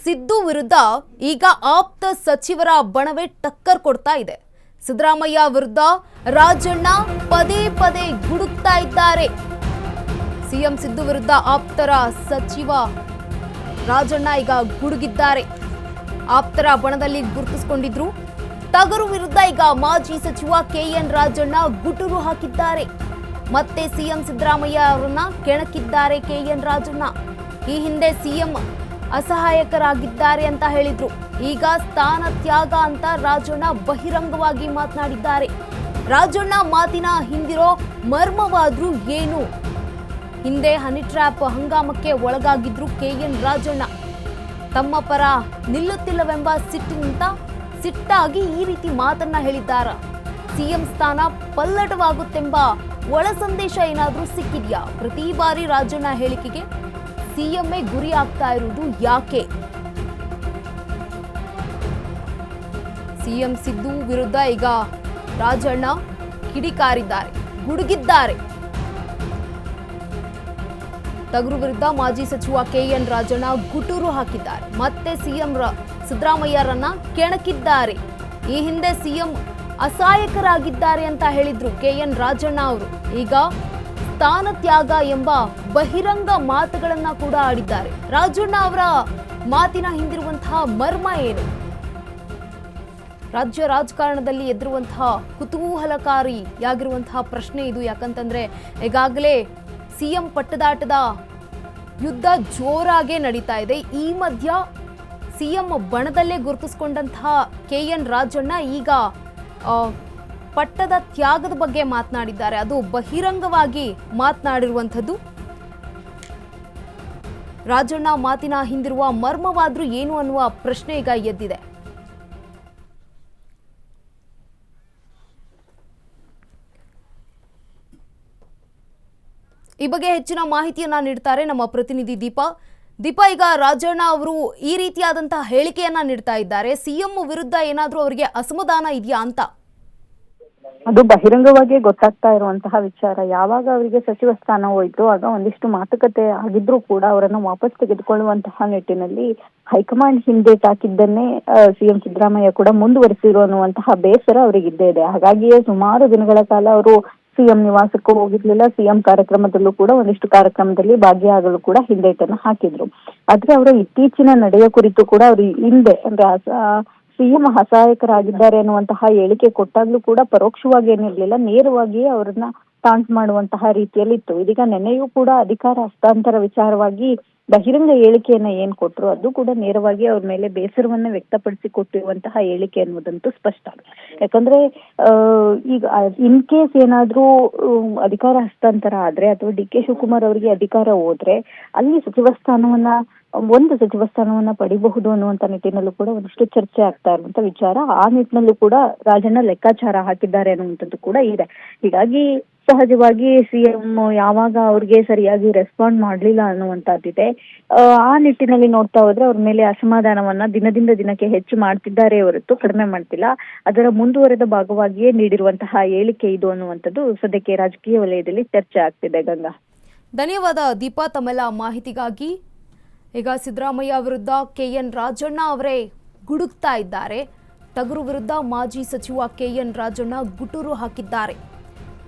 ಸಿದ್ದು ವಿರುದ್ಧ ಈಗ ಆಪ್ತ ಸಚಿವರ ಬಣವೇ ಟಕ್ಕರ್ ಕೊಡ್ತಾ ಇದೆ. ಸಿದ್ದರಾಮಯ್ಯ ವಿರುದ್ಧ ರಾಜಣ್ಣ ಪದೇ ಪದೇ ಗುಡುಕ್ತಾ ಇದ್ದಾರೆ. ಸಿಎಂ ಸಿದ್ದು ವಿರುದ್ಧ ಆಪ್ತರ ಸಚಿವ ರಾಜಣ್ಣ ಈಗ ಗುಡುಗಿದ್ದಾರೆ. ಆಪ್ತರ ಬಣದಲ್ಲಿ ಗುರುತಿಸಿಕೊಂಡಿದ್ರು. ಟಗರು ವಿರುದ್ಧ ಈಗ ಮಾಜಿ ಸಚಿವ ಕೆಎನ್ ರಾಜಣ್ಣ ಗುಟುರು ಹಾಕಿದ್ದಾರೆ. ಮತ್ತೆ ಸಿಎಂ ಸಿದ್ದರಾಮಯ್ಯ ಅವರನ್ನ ಕೆಣಕಿದ್ದಾರೆ ಕೆಎನ್ ರಾಜಣ್ಣ. ಈ ಹಿಂದೆ ಸಿಎಂ ಅಸಹಾಯಕರಾಗಿದ್ದಾರೆ ಅಂತ ಹೇಳಿದ್ರು. ಈಗ ಸ್ಥಾನ ತ್ಯಾಗ ಅಂತ ರಾಜಣ್ಣ ಬಹಿರಂಗವಾಗಿ ಮಾತನಾಡಿದ್ದಾರೆ. ರಾಜಣ್ಣ ಮಾತಿನ ಹಿಂದಿರೋ ಮರ್ಮವಾದ್ರೂ ಏನು? ಹಿಂದೆ ಹನಿ ಟ್ರ್ಯಾಪ್ ಹಂಗಾಮಕ್ಕೆ ಒಳಗಾಗಿದ್ರು ಕೆಎನ್ ರಾಜಣ್ಣ. ತಮ್ಮ ಪರ ನಿಲ್ಲುತ್ತಿಲ್ಲವೆಂಬ ಸಿಟ್ಟಾಗಿ ಈ ರೀತಿ ಮಾತನ್ನ ಹೇಳಿದ್ದಾರ. ಸಿಎಂ ಸ್ಥಾನ ಪಲ್ಲಟವಾಗುತ್ತೆಂಬ ಒಳ ಸಂದೇಶ ಏನಾದ್ರೂ ಸಿಕ್ಕಿದ್ಯಾ? ಪ್ರತಿ ಬಾರಿ ರಾಜಣ್ಣ ಹೇಳಿಕೆಗೆ ಸಿಎಂಎ ಗುರಿ ಆಗ್ತಾ ಇರುವುದು ಯಾಕೆ? ಸಿಎಂ ಸಿದ್ದು ವಿರುದ್ಧ ಈಗ ರಾಜಣ್ಣ ಕಿಡಿಕಾರಿದ್ದಾರೆ, ಗುಡುಗಿದ್ದಾರೆ. ಟಗರು ವಿರುದ್ಧ ಮಾಜಿ ಸಚಿವ ಕೆಎನ್ ರಾಜಣ್ಣ ಗುಟೂರು ಹಾಕಿದ್ದಾರೆ. ಮತ್ತೆ ಸಿಎಂ ಸಿದ್ದರಾಮಯ್ಯರನ್ನ ಕೆಣಕಿದ್ದಾರೆ. ಈ ಹಿಂದೆ ಸಿಎಂ ಅಸಹಾಯಕರಾಗಿದ್ದಾರೆ ಅಂತ ಹೇಳಿದ್ರು ಕೆಎನ್ ರಾಜಣ್ಣ ಅವರು. ಈಗ ಸ್ಥಾನ ತ್ಯಾಗ ಎಂಬ ಬಹಿರಂಗ ಮಾತುಗಳನ್ನ ಕೂಡ ಆಡಿದ್ದಾರೆ. ರಾಜಣ್ಣ ಅವರ ಮಾತಿನ ಹಿಂದಿರುವಂತಹ ಮರ್ಮ ಏನು? ರಾಜ್ಯ ರಾಜಕಾರಣದಲ್ಲಿ ಎದುರುವಂತಹ ಕುತೂಹಲಕಾರಿಯಾಗಿರುವಂತಹ ಪ್ರಶ್ನೆ ಇದು. ಯಾಕಂತಂದ್ರೆ ಈಗಾಗಲೇ ಸಿಎಂ ಪಟ್ಟದಾಟದ ಯುದ್ಧ ಜೋರಾಗೆ ನಡೀತಾ ಇದೆ. ಈ ಮಧ್ಯ ಸಿಎಂ ಬಣದಲ್ಲೇ ಗುರುತಿಸಿಕೊಂಡಂತಹ ಕೆಎನ್ ರಾಜಣ್ಣ ಈಗ ಪಟ್ಟದ ತ್ಯಾಗದ ಬಗ್ಗೆ ಮಾತನಾಡಿದ್ದಾರೆ. ಅದು ಬಹಿರಂಗವಾಗಿ ಮಾತನಾಡಿರುವಂಥದ್ದು. ರಾಜಣ್ಣ ಮಾತಿನ ಹಿಂದಿರುವ ಮರ್ಮವಾದ್ರೂ ಏನು ಅನ್ನುವ ಪ್ರಶ್ನೆ ಈಗ ಎದ್ದಿದೆ. ಈ ಬಗ್ಗೆ ಹೆಚ್ಚಿನ ಮಾಹಿತಿಯನ್ನ ನೀಡ್ತಾರೆ ನಮ್ಮ ಪ್ರತಿನಿಧಿ ದೀಪಾ. ಈಗ ರಾಜಣ್ಣ ಅವರು ಈ ರೀತಿಯಾದಂತಹ ಹೇಳಿಕೆಯನ್ನ ನೀಡ್ತಾ ಇದ್ದಾರೆ. ಸಿಎಂ ವಿರುದ್ಧ ಏನಾದ್ರೂ ಅವರಿಗೆ ಅಸಮಾಧಾನ ಇದೆಯಾ ಅಂತ? ಅದು ಬಹಿರಂಗವಾಗಿ ಗೊತ್ತಾಗ್ತಾ ಇರುವಂತಹ ವಿಚಾರ. ಯಾವಾಗ ಅವರಿಗೆ ಸಚಿವ ಸ್ಥಾನ ಹೋಯ್ತು ಆಗ ಒಂದಿಷ್ಟು ಮಾತುಕತೆ ಆಗಿದ್ರು ಕೂಡ ಅವರನ್ನು ವಾಪಸ್ ತೆಗೆದುಕೊಳ್ಳುವಂತಹ ನಿಟ್ಟಿನಲ್ಲಿ ಹೈಕಮಾಂಡ್ ಹಿಂದೇಟ್ ಹಾಕಿದ್ದನ್ನೇ ಸಿಎಂ ಸಿದ್ದರಾಮಯ್ಯ ಕೂಡ ಮುಂದುವರಿಸಿರು ಅನ್ನುವಂತಹ ಬೇಸರ ಅವರಿಗಿದ್ದೇ ಇದೆ. ಹಾಗಾಗಿಯೇ ಸುಮಾರು ದಿನಗಳ ಕಾಲ ಅವರು ಸಿಎಂ ನಿವಾಸಕ್ಕೂ ಹೋಗಿರ್ಲಿಲ್ಲ. ಸಿಎಂ ಕಾರ್ಯಕ್ರಮದಲ್ಲೂ ಕೂಡ ಒಂದಿಷ್ಟು ಕಾರ್ಯಕ್ರಮದಲ್ಲಿ ಭಾಗಿಯಾಗಲು ಕೂಡ ಹಿಂದೇಟನ್ನು ಹಾಕಿದ್ರು. ಆದ್ರೆ ಅವರ ಇತ್ತೀಚಿನ ನಡೆಯ ಕುರಿತು ಕೂಡ ಅವರು ಹಿಂದೆ ಅಂದ್ರೆ ಸಿಎಂ ಅಸಹಾಯಕರಾಗಿದ್ದಾರೆ ಅನ್ನುವಂತಹ ಹೇಳಿಕೆ ಕೊಟ್ಟಾಗ್ಲೂ ಕೂಡ ಪರೋಕ್ಷವಾಗಿ ಏನಿರ್ಲಿಲ್ಲ, ನೇರವಾಗಿಯೇ ಅವರನ್ನ ಟಾಂಟ್ ಮಾಡುವಂತಹ ರೀತಿಯಲ್ಲಿ ಇತ್ತು. ಇದೀಗ ನೆನ್ನೆಯೂ ಕೂಡ ಅಧಿಕಾರ ಹಸ್ತಾಂತರ ವಿಚಾರವಾಗಿ ಬಹಿರಂಗ ಹೇಳಿಕೆಯನ್ನ ಏನ್ ಕೊಟ್ರು ಅದು ಕೂಡ ನೇರವಾಗಿ ಅವ್ರ ಮೇಲೆ ಬೇಸರವನ್ನ ವ್ಯಕ್ತಪಡಿಸಿ ಕೊಟ್ಟಿರುವಂತಹ ಹೇಳಿಕೆ ಅನ್ನೋದಂತೂ ಸ್ಪಷ್ಟ. ಯಾಕಂದ್ರೆ ಈಗ ಇನ್ ಕೇಸ್ ಏನಾದ್ರೂ ಅಧಿಕಾರ ಹಸ್ತಾಂತರ ಆದ್ರೆ ಅಥವಾ ಡಿ ಕೆ ಶಿವಕುಮಾರ್ ಅವರಿಗೆ ಅಧಿಕಾರ ಹೋದ್ರೆ ಅಲ್ಲಿ ಒಂದು ಸಚಿವ ಸ್ಥಾನವನ್ನ ಪಡಿಬಹುದು ಅನ್ನುವಂತ ನಿಟ್ಟಿನಲ್ಲೂ ಕೂಡ ಒಂದಿಷ್ಟು ಚರ್ಚೆ ಆಗ್ತಾ ಇರುವಂತ ವಿಚಾರ. ಆ ನಿಟ್ಟಿನಲ್ಲೂ ಕೂಡ ರಾಜಣ್ಣ ಲೆಕ್ಕಾಚಾರ ಹಾಕಿದ್ದಾರೆ ಅನ್ನುವಂಥದ್ದು ಕೂಡ ಇದೆ. ಹೀಗಾಗಿ ಸಹಜವಾಗಿ ಸಿಎಂ ಯಾವಾಗ ಅವ್ರಿಗೆ ಸರಿಯಾಗಿ ರೆಸ್ಪಾಂಡ್ ಮಾಡ್ಲಿಲ್ಲ ಅನ್ನುವಂತದ್ದಿದೆ. ಆ ನಿಟ್ಟಿನಲ್ಲಿ ನೋಡ್ತಾ ಹೋದ್ರೆ ಅವ್ರ ಮೇಲೆ ಅಸಮಾಧಾನವನ್ನ ದಿನದಿಂದ ದಿನಕ್ಕೆ ಹೆಚ್ಚು ಮಾಡ್ತಿದ್ದಾರೆ ಹೊರತು ಕಡಿಮೆ ಮಾಡ್ತಿಲ್ಲ. ಅದರ ಮುಂದುವರೆದ ಭಾಗವಾಗಿಯೇ ನೀಡಿರುವಂತಹ ಹೇಳಿಕೆ ಇದು ಅನ್ನುವಂಥದ್ದು ಸದ್ಯಕ್ಕೆ ರಾಜಕೀಯ ವಲಯದಲ್ಲಿ ಚರ್ಚೆ ಆಗ್ತಿದೆ. ಗಂಗಾ, ಧನ್ಯವಾದ ದೀಪಾ ತಮ್ಮೆಲ್ಲ ಮಾಹಿತಿಗಾಗಿ. ಈಗ ಸಿದ್ದರಾಮಯ್ಯ ವಿರುದ್ಧ ಕೆಎನ್ ರಾಜಣ್ಣ ಅವರೇ ಗುಡುಕ್ತಾ ಇದ್ದಾರೆ. ಟಗರು ವಿರುದ್ಧ ಮಾಜಿ ಸಚಿವ ಕೆಎನ್ ರಾಜಣ್ಣ ಗುಟುರು ಹಾಕಿದ್ದಾರೆ.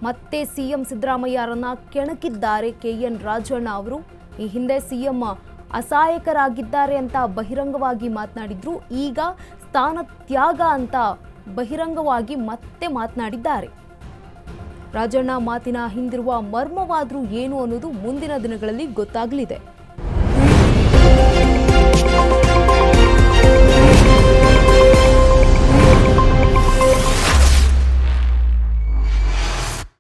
ಮತ್ತೆ ಸಿಎಂ ಸಿದ್ದರಾಮಯ್ಯರನ್ನ ಕೆಣಕಿದ್ದಾರೆ ಕೆಎನ್ ರಾಜಣ್ಣ ಅವರು. ಈ ಹಿಂದೆ ಸಿಎಂ ಅಸಹಾಯಕರಾಗಿದ್ದಾರೆ ಅಂತ ಬಹಿರಂಗವಾಗಿ ಮಾತನಾಡಿದ್ರು. ಈಗ ಸ್ಥಾನ ತ್ಯಾಗ ಅಂತ ಬಹಿರಂಗವಾಗಿ ಮತ್ತೆ ಮಾತನಾಡಿದ್ದಾರೆ. ರಾಜಣ್ಣ ಮಾತಿನ ಹಿಂದಿರುವ ಮರ್ಮವಾದ್ರೂ ಏನು ಅನ್ನೋದು ಮುಂದಿನ ದಿನಗಳಲ್ಲಿ ಗೊತ್ತಾಗಲಿದೆ.